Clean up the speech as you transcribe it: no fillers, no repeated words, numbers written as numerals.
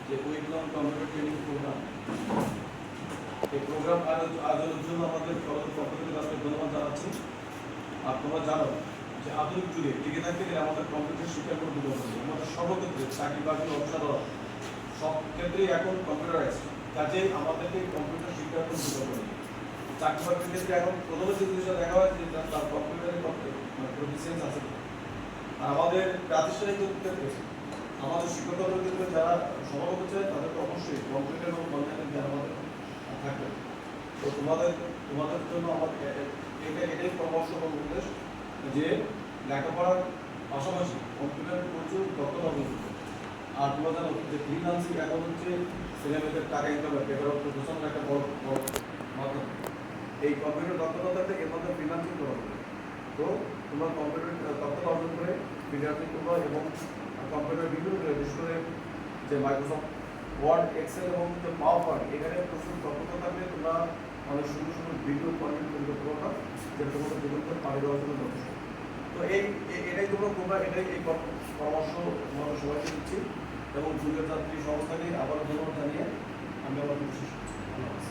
যে week long computer training program, এই program আয়োজনের জন্য আমাদের কলেজের পক্ষ থেকে তাদের ধন্যবাদ জানাচ্ছি। আর তোমরা জানো যে আধুনিক যুগে টিকে থাকতে গেলে আমাদের কম্পিউটার শিক্ষার কোনো বিকল্প নেই। আমাদের সর্বক্ষেত্রে চাকরি বাকরি অবসর সব ক্ষেত্রেই এখন কম্পিউটারাইজ, কাজেই আমাদেরকে কম্পিউটার শিক্ষার কোনো বিকল্প নেই। চাকরি বাকরির ক্ষেত্রে এখন প্রথমে যে জিনিসটা দেখা হয় যে তার কম্পিউটারে প্রফিসিয়েন্স আছে। আর আমাদের প্রাতিষ্ঠানিক ক্ষেত্রে আমাদের শিক্ষকদের ক্ষেত্রে যারা সমাগত চায় তাদেরকে অবশ্যই কম্পিউটার এবং কন্টেন্টের জ্ঞান আমাদের থাকবে। তো তোমাদের জন্য আমাদের এটাই পরামর্শ এবং উপদেশ যে লেখাপড়ার পাশাপাশি কম্পিউটারের প্রচুর দক্ষতা অর্জন করতে। আর তোমরা জানো যে ফ্রিল্যান্সিং এখন হচ্ছে ছেলেমেয়েদের টাকা ইনকামের বেকারত্ব প্রচন্ড একটা বড় মাধ্যম। এই কম্পিউটার দক্ষতা থাকলে এর মধ্যে ফ্রিল্যান্সিং করা হবে। তো তোমরা কম্পিউটার দক্ষতা অর্জন করে ফ্রিল্যান্সিং করবা এবং কম্পিউটার বিভিন্ন বিশেষ করে যে মাইক্রোসফট ওয়ার্ড, এক্সেল এবং যে পাওয়ার পয়েন্ট, এখানে প্রচুর দক্ষতা থাকলে তোমরা অনেক সুন্দর সুন্দর ভিডিও কন্টেন্ট তৈরি করতে পারবা, যেটা তোমাদের জীবনকে পাড়ি দেওয়ার জন্য যথেষ্ট। তো এটাই তোমরা এটাই এই পরামর্শ তোমাদের সবাইকে দিচ্ছি এবং যুগের যাত্রী সংস্থাকে আবারও ধন্যবাদ জানিয়ে আমি আমার বিশেষ ধন্যবাদ।